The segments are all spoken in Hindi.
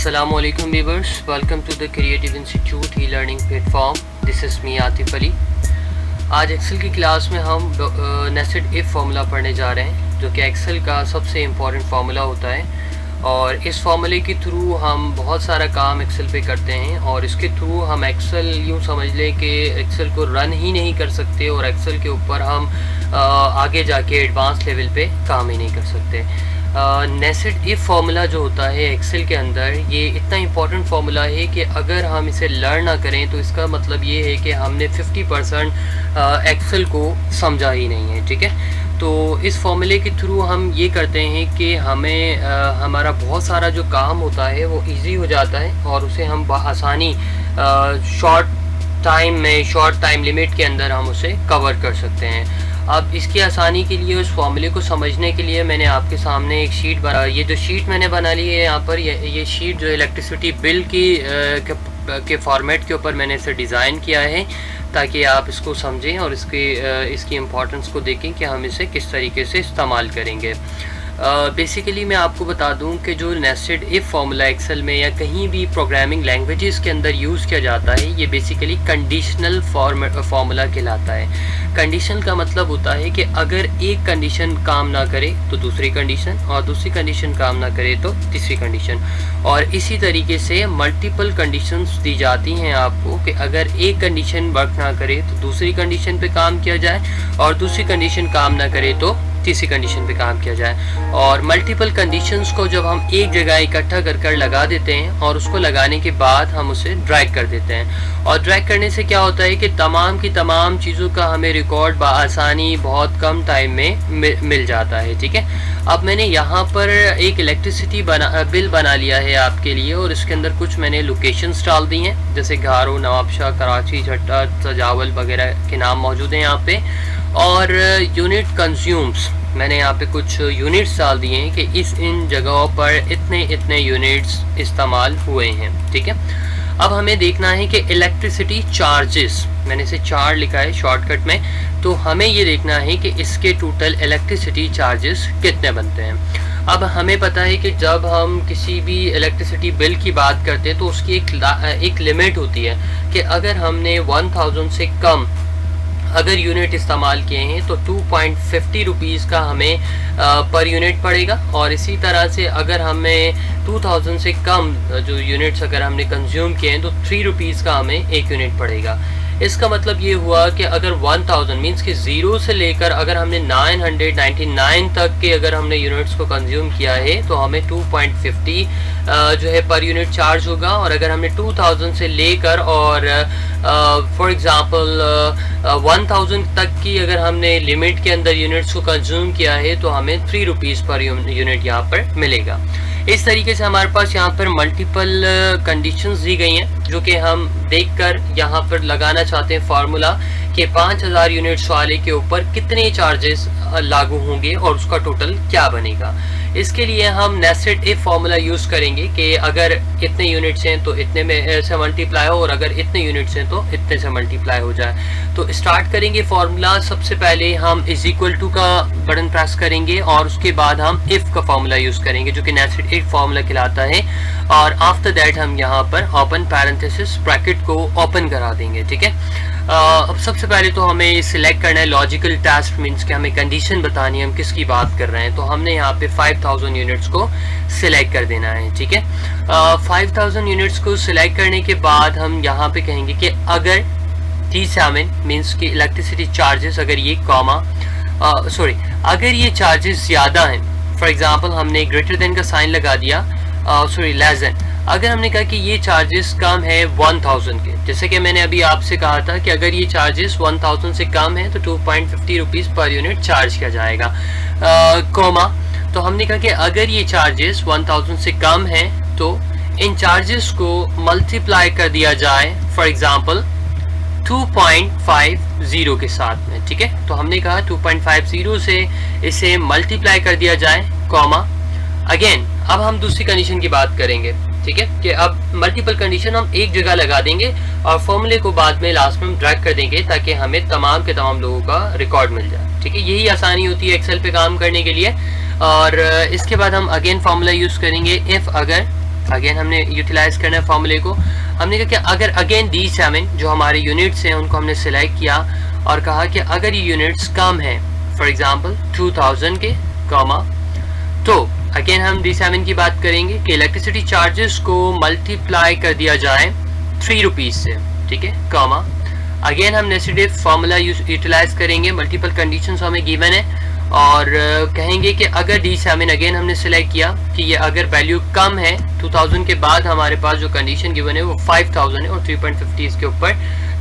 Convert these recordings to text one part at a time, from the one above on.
Assalamualaikum viewers, welcome to the Creative Institute e-learning platform. This is me Atif Ali. आज एक्सेल की क्लास में हम नेस्टेड इफ फार्मूला पढ़ने जा रहे हैं, जो कि एक्सेल का सबसे इम्पॉर्टेंट फार्मूला होता है। और इस फार्मूले के थ्रू हम बहुत सारा काम एक्सेल पे करते हैं, और इसके थ्रू हम एक्सेल यूँ समझ लें कि एक्सेल को रन ही नहीं कर सकते, और एक्सेल के ऊपर हम आगे जाके एडवांस लेवल पे काम ही नहीं कर सकते। नेस्टेड इफ फार्मूला जो होता है एक्सेल के अंदर, ये इतना इम्पॉर्टेंट फार्मूला है कि अगर हम इसे लर्न ना करें तो इसका मतलब ये है कि हमने 50% एक्सेल को समझा ही नहीं है। ठीक है, तो इस फार्मूले के थ्रू हम ये करते हैं कि हमें हमारा बहुत सारा जो काम होता है वो इजी हो जाता है, और उसे हम आसानी शॉर्ट टाइम लिमिट के अंदर हम उसे कवर कर सकते हैं। अब इसकी आसानी के लिए, उस फार्मूले को समझने के लिए मैंने आपके सामने एक शीट बना, ये जो शीट मैंने बना ली है यहाँ पर, ये शीट जो इलेक्ट्रिसिटी बिल के फॉर्मेट के ऊपर मैंने इसे डिज़ाइन किया है, ताकि आप इसको समझें और इसकी इम्पोर्टेंस को देखें कि हम इसे किस तरीके से इस्तेमाल करेंगे। बेसिकली मैं आपको बता दूं कि जो नेस्टेड इफ फार्मूला एक्सेल में या कहीं भी प्रोग्रामिंग लैंग्वेजेस के अंदर यूज़ किया जाता है, ये बेसिकली कंडीशनल फार्मूला कहलाता है। कंडीशन का मतलब होता है कि अगर एक कंडीशन काम ना करे तो दूसरी कंडीशन, और दूसरी कंडीशन काम ना करे तो तीसरी कंडीशन, और इसी तरीके से मल्टीपल कंडीशंस दी जाती हैं आपको कि अगर एक कंडीशन वर्क ना करे तो दूसरी कंडीशन पे काम किया जाए, और दूसरी कंडीशन काम ना करे तो तीसरी कंडीशन पे काम किया जाए। और मल्टीपल कंडीशंस को जब हम एक जगह इकट्ठा कर लगा देते हैं, और उसको लगाने के बाद हम उसे ड्रैग कर देते हैं, और ड्रैग करने से क्या होता है कि तमाम की तमाम चीज़ों का हमें रिकॉर्ड बआसानी बहुत कम टाइम में मिल जाता है। ठीक है, अब मैंने यहाँ पर एक इलेक्ट्रिसिटी बिल बना लिया है आपके लिए, और इसके अंदर कुछ मैंने लोकेशंस डाल दी हैं, जैसे घारो, नवाबशाह, कराची, झट्टा, सजावल वगैरह के नाम मौजूद हैं यहाँ पे। और यूनिट कंज्यूम्स, मैंने यहाँ पे कुछ यूनिट्स डाल दिए हैं कि इन जगहों पर इतने यूनिट्स इस्तेमाल हुए हैं। ठीक है, अब हमें देखना है कि इलेक्ट्रिसिटी चार्जेस, मैंने इसे चार लिखा है शॉर्टकट में, तो हमें ये देखना है कि इसके टोटल इलेक्ट्रिसिटी चार्जेस कितने बनते हैं। अब हमें पता है कि जब हम किसी भी इलेक्ट्रिसिटी बिल की बात करते हैं तो उसकी एक लिमिट होती है कि अगर हमने 1000 से कम अगर यूनिट इस्तेमाल किए हैं तो 2.50 रुपीज़ का हमें पर यूनिट पड़ेगा, और इसी तरह से अगर हमें 2000 से कम जो यूनिट्स अगर हमने कंज्यूम किए हैं तो 3 रुपीज़ का हमें एक यूनिट पड़ेगा। इसका मतलब ये हुआ कि अगर 1000 मीन्स कि ज़ीरो से लेकर अगर हमने 999 तक के अगर हमने यूनिट्स को कंज्यूम किया है तो हमें 2.50 जो है पर यूनिट चार्ज होगा। और अगर हमने 2000 से लेकर और फॉर एग्ज़ाम्पल 1000 तक की अगर हमने लिमिट के अंदर यूनिट्स को कंज्यूम किया है तो हमें 3 रुपीज़ पर यूनिट यहाँ पर मिलेगा। इस तरीके से हमारे पास यहाँ पर मल्टीपल कंडीशंस दी गई हैं, जो कि हम देखकर यहाँ पर लगाना चाहते हैं फार्मूला कि 5000 यूनिट्स वाले के ऊपर कितने चार्जेस लागू होंगे और उसका टोटल क्या बनेगा। इसके लिए हम नेस्टेड इफ फार्मूला यूज़ करेंगे कि अगर इतने यूनिट्स हैं तो इतने में से मल्टीप्लाई हो, और अगर इतने यूनिट्स हैं तो इतने से मल्टीप्लाई हो जाए। तो स्टार्ट करेंगे फार्मूला। सबसे पहले हम इज इक्वल टू का बटन प्रेस करेंगे, और उसके बाद हम इफ़ का फार्मूला यूज़ करेंगे, जो कि नेस्टेड इफ फार्मूला कहलाता है। और आफ्टर दैट हम यहाँ पर ओपन पैरेंथेसिस ब्रैकेट को ओपन करा देंगे। ठीक है, अब सबसे पहले तो हमें सिलेक्ट करना है लॉजिकल टेस्ट, मीन्स कि हमें कंडीशन बतानी है हम किसकी बात कर रहे हैं। तो हमने यहाँ पे 5000 यूनिट्स को सिलेक्ट कर देना है। ठीक है, 5000 यूनिट्स को सिलेक्ट करने के बाद हम यहाँ पे कहेंगे कि अगर T7 मीन्स कि इलेक्ट्रिसिटी चार्जेस, अगर ये अगर ये चार्जेस ज़्यादा हैं, फॉर एग्जाम्पल हमने ग्रेटर देन का साइन लगा दिया, लेस देन, अगर हमने कहा कि ये चार्जेस कम है 1000 के, जैसे कि मैंने अभी आपसे कहा था कि अगर ये चार्जेस 1000 से कम है तो 2.50 रुपीज़ पर यूनिट चार्ज किया जाएगा, कोमा। तो हमने कहा कि अगर ये चार्जेस 1000 से कम है तो इन चार्जेस को मल्टीप्लाई कर दिया जाए, फॉर एग्जांपल 2.50 के साथ में। ठीक है, तो हमने कहा 2.50 से इसे मल्टीप्लाई कर दिया जाए, कॉमा। अगेन अब हम दूसरी कंडीशन की बात करेंगे। ठीक है, कि अब मल्टीपल कंडीशन हम एक जगह लगा देंगे और फॉर्मूले को बाद में लास्ट में हम ड्रैग कर देंगे, ताकि हमें तमाम के तमाम लोगों का रिकॉर्ड मिल जाए। ठीक है, यही आसानी होती है एक्सेल पे काम करने के लिए। और इसके बाद हम अगेन फार्मूला यूज़ करेंगे इफ़ अगर अगेन हमने यूटिलाइज करना है फॉर्मूले को। हमने कहा कि अगर अगेन D7 जो हमारे यूनिट्स हैं उनको हमने सिलेक्ट किया और कहा कि अगर ये यूनिट्स कम है फॉर एग्जांपल 2000 के कॉमा, तो अगेन हम D7 की बात करेंगे कि इलेक्ट्रिसिटी चार्जेस को मल्टीप्लाई कर दिया जाए 3 रुपीज़ से, ठीक है, कॉमा। अगेन हम नेस्टेड इफ फार्मूला यूटिलाइज करेंगे, मल्टीपल कंडीशंस हमें गिवन है और कहेंगे कि अगर D7 अगेन हमने सिलेक्ट किया कि ये अगर वैल्यू कम है 2000 के बाद हमारे पास जो कंडीशन गिवन है वो 5000 है और 3.50 इसके ऊपर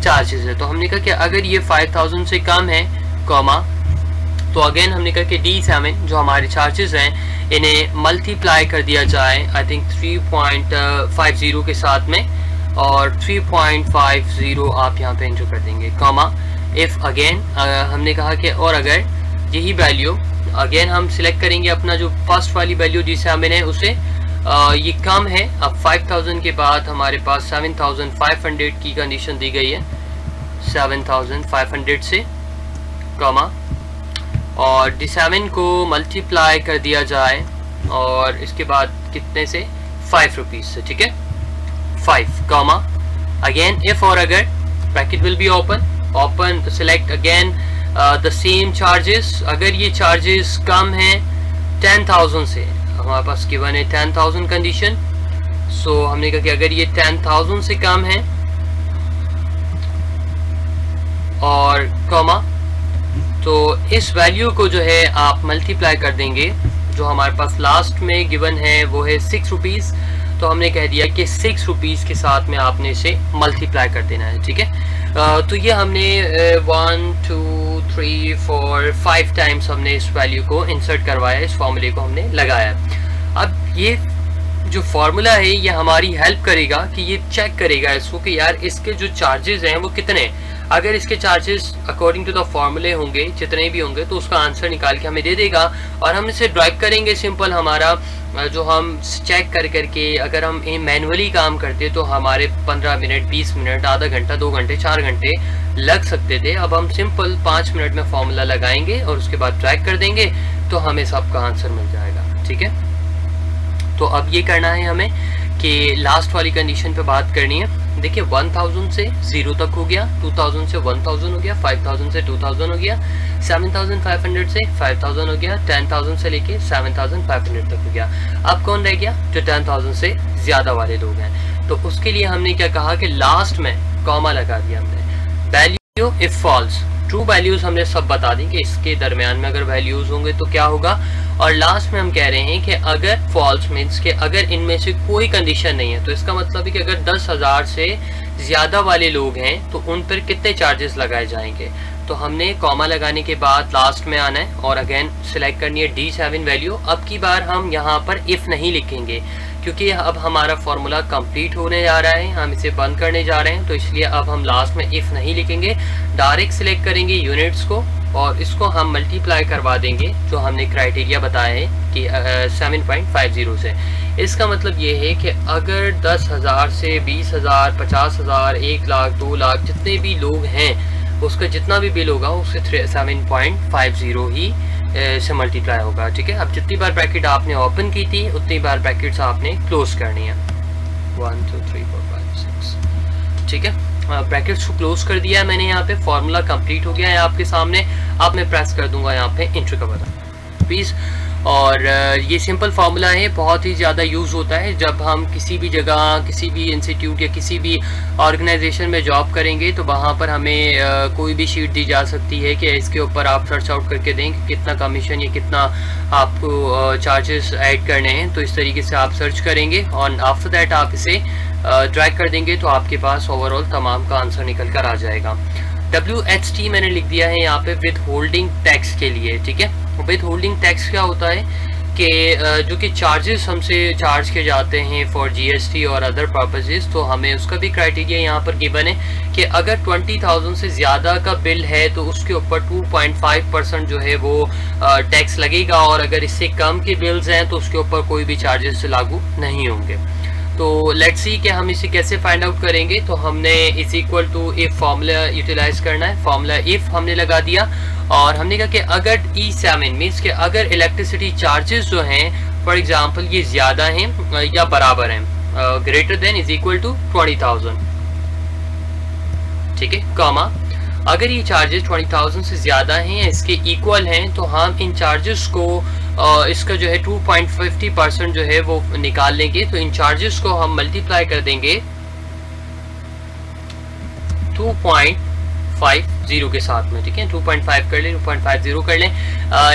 चार्जेस है। तो हमने कहा कि अगर ये 5000 से कम है कॉमा, तो अगेन हमने कहा कि D7 जो हमारे चार्जेस हैं इन्हें मल्टीप्लाई कर दिया जाए आई थिंक 3.50 के साथ में और 3.50 आप यहाँ पे एंटर कर देंगे कॉमा। इफ़ अगेन हमने कहा कि और अगर यही वैल्यू अगेन हम सिलेक्ट करेंगे अपना जो फर्स्ट वाली वैल्यू D7 है उसे ये कम है, अब 5000 के बाद हमारे पास 7500 की कंडीशन दी गई है 7500 से कॉमा, और D7 को मल्टीप्लाई कर दिया जाए और इसके बाद कितने से 5 रुपीज़ से, ठीक है, 5 कॉमा। अगेन इफ और अगर bracket will be open select again the same charges, अगर ये चार्जेस कम हैं 10,000 से, हमारे पास गिवन है 10,000 कंडीशन, सो हमने कहा कि अगर ये 10,000 से कम है और कॉमा, तो इस वैल्यू को जो है आप मल्टीप्लाई कर देंगे, जो हमारे पास लास्ट में गिवन है वो है 6 रुपीज़, तो हमने कह दिया कि 6 रुपीज़ के साथ में आपने इसे मल्टीप्लाई कर देना है, ठीक है। तो ये हमने 1 2 3 4 5 टाइम्स हमने इस वैल्यू को इंसर्ट करवाया, इस फॉर्मूले को हमने लगाया। अब ये जो फार्मूला है ये हमारी हेल्प करेगा कि ये चेक करेगा इसको कि यार इसके जो चार्जेस हैं वो कितने, अगर इसके चार्जेस अकॉर्डिंग टू द फॉर्मूले होंगे जितने भी होंगे तो उसका आंसर निकाल के हमें दे देगा और हम इसे ड्राइव करेंगे सिंपल। हमारा जो हम चेक कर करके अगर हम मैनुअली काम करते तो हमारे 15 मिनट 20 मिनट आधा घंटा 2 घंटे 4 घंटे लग सकते थे, अब हम सिंपल 5 मिनट में फॉर्मूला लगाएंगे और उसके बाद ड्राइव कर देंगे तो हमें सबका आंसर मिल जाएगा, ठीक है। तो अब ये करना है हमें कि लास्ट वाली कंडीशन पे बात करनी है। देखिए 1000 से 0 तक हो गया, 2000 से 1000 हो गया, 5000 से 2000 हो गया, 7500 से 5000 हो गया, 10000 से लेके 7500 तक हो गया। अब कौन रह गया, जो 10000 से ज़्यादा वाले लोग हैं। तो उसके लिए हमने क्या कहा कि लास्ट में कॉमा लगा दिया हमने, value if false, true values हमने सब बता दी कि इसके दरमियान में अगर वैल्यूज़ होंगे तो क्या होगा, और लास्ट में हम कह रहे हैं कि अगर फॉल्स मीन्स कि अगर इनमें से कोई कंडीशन नहीं है, तो इसका मतलब है कि अगर 10,000 से ज़्यादा वाले लोग हैं तो उन पर कितने चार्जेस लगाए जाएंगे। तो हमने कॉमा लगाने के बाद लास्ट में आना है और अगेन सिलेक्ट करनी है D7 वैल्यू। अब की बार हम यहाँ पर इफ़ नहीं लिखेंगे क्योंकि अब हमारा फार्मूला कंप्लीट होने जा रहा है, हम इसे बंद करने जा रहे हैं, तो इसलिए अब हम लास्ट में इफ़ नहीं लिखेंगे, डायरेक्ट सिलेक्ट करेंगे यूनिट्स को और इसको हम मल्टीप्लाई करवा देंगे जो हमने क्राइटेरिया बताया है कि 7.50 से। इसका मतलब ये है कि अगर 10,000 से 20,000 50,000 1 लाख 2 लाख जितने भी लोग हैं उसका जितना भी बिल होगा उससे 7.50 ही से मल्टीप्लाई होगा, ठीक है। अब जितनी बार ब्रैकेट आपने ओपन की थी उतनी बार ब्रैकेट्स आपने क्लोज करनी है, 1 2 3 4 5 6, ठीक है। ब्रैकेट्स को क्लोज कर दिया है मैंने, यहाँ पे फॉर्मूला कंप्लीट हो गया है आपके सामने। अब मैं प्रेस कर दूंगा यहाँ पे इंटर का बटन प्लीज़, और ये सिंपल फार्मूला है, बहुत ही ज़्यादा यूज़ होता है जब हम किसी भी जगह किसी भी इंस्टीट्यूट या किसी भी ऑर्गेनाइजेशन में जॉब करेंगे तो वहाँ पर हमें कोई भी शीट दी जा सकती है कि इसके ऊपर आप सर्च आउट करके दें कि कितना कमीशन या कितना आपको चार्जेस ऐड करने हैं। तो इस तरीके से आप सर्च करेंगे और आफ्टर दैट आप इसे ड्रैग कर देंगे तो आपके पास ओवरऑल तमाम का आंसर निकल कर आ जाएगा। WHT मैंने लिख दिया है यहाँ पे विद होल्डिंग टैक्स के लिए, ठीक है। विद होल्डिंग टैक्स क्या होता है कि जो कि चार्जेस हमसे चार्ज किए जाते हैं फॉर GST और अदर पर्पसेस, तो हमें उसका भी क्राइटेरिया यहाँ पर गिवन है कि अगर 20,000 से ज़्यादा का बिल है तो उसके ऊपर 2.5% जो है वो टैक्स लगेगा, और अगर इससे कम के बिल्स हैं तो उसके ऊपर कोई भी चार्जेस लागू नहीं होंगे। तो लेट्स सी कि हम इसे कैसे फाइंड आउट करेंगे। तो हमने is equal to if formula utilise करना है, फॉर्मूला इफ हमने लगा दिया और हमने कहा कि अगर E7 मीन्स कि अगर इलेक्ट्रिसिटी चार्जेस जो हैं फॉर एग्जांपल ये ज़्यादा हैं या बराबर हैं, greater than is equal to 20,000, ठीक है, कॉमा अगर ये चार्जेस 20,000 से ज़्यादा हैं या इसके इक्वल हैं तो हम इन चार्जेस को इसका जो है 2.50% जो है वो निकाल लेंगे। तो इन चार्जेस को हम मल्टीप्लाई कर देंगे 2.50 के साथ में, ठीक है, 2.5 कर लें, 2.50 कर लें,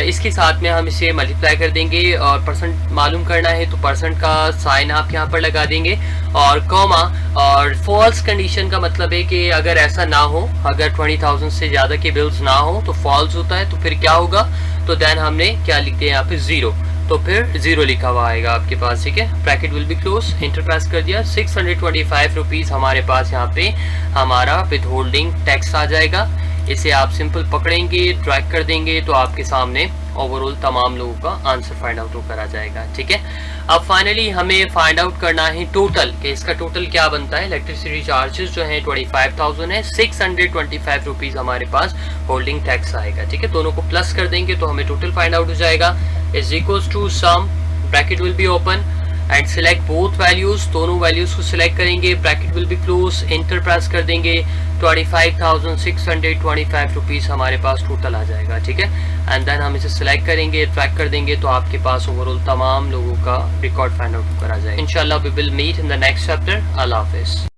इसके साथ में हम इसे मल्टीप्लाई कर देंगे और परसेंट मालूम करना है तो परसेंट का साइन आप यहाँ पर लगा देंगे और कॉमा। और फॉल्स कंडीशन का मतलब है कि अगर ऐसा ना हो, अगर 20,000 से ज़्यादा के बिल्स ना हो तो फॉल्स होता है, तो फिर क्या होगा, तो देन हमने क्या लिखते हैं यहाँ पे 0, तो फिर 0 लिखा हुआ आएगा आपके पास, ठीक है, bracket will be close, enter press कर दिया, 625 रुपीज़ हमारे पास यहाँ पे हमारा विद होल्डिंग टैक्स आ जाएगा। इसे आप सिंपल पकड़ेंगे, ड्रैग कर देंगे तो आपके सामने ओवरऑल तमाम लोगों का आंसर फाइंड आउट होकर आ जाएगा, ठीक है। अब फाइनली हमें फाइंड आउट करना है टोटल, कि इसका टोटल क्या बनता है। इलेक्ट्रिसिटी चार्जेस जो है 25,000 है, 625 रुपीज़ हमारे पास होल्डिंग टैक्स आएगा, ठीक है, दोनों को प्लस कर देंगे तो हमें टोटल फाइंड आउट हो जाएगा। Is equals to sum, bracket will be open and select both values, दोनों वैल्यूज को सिलेक्ट करेंगे, bracket will be close, enter press कर देंगे, 25,625 रुपीज़ हमारे पास टोटल आ जाएगा, ठीक है। एंड देन हम इसे सिलेक्ट करेंगे, ट्रैक कर देंगे तो आपके पास ओवरऑल तमाम लोगों का रिकॉर्ड फाइंड आउट कर आ जाएगा। इंशाल्लाह we will meet in the next chapter. अल्लाह हाफिज़।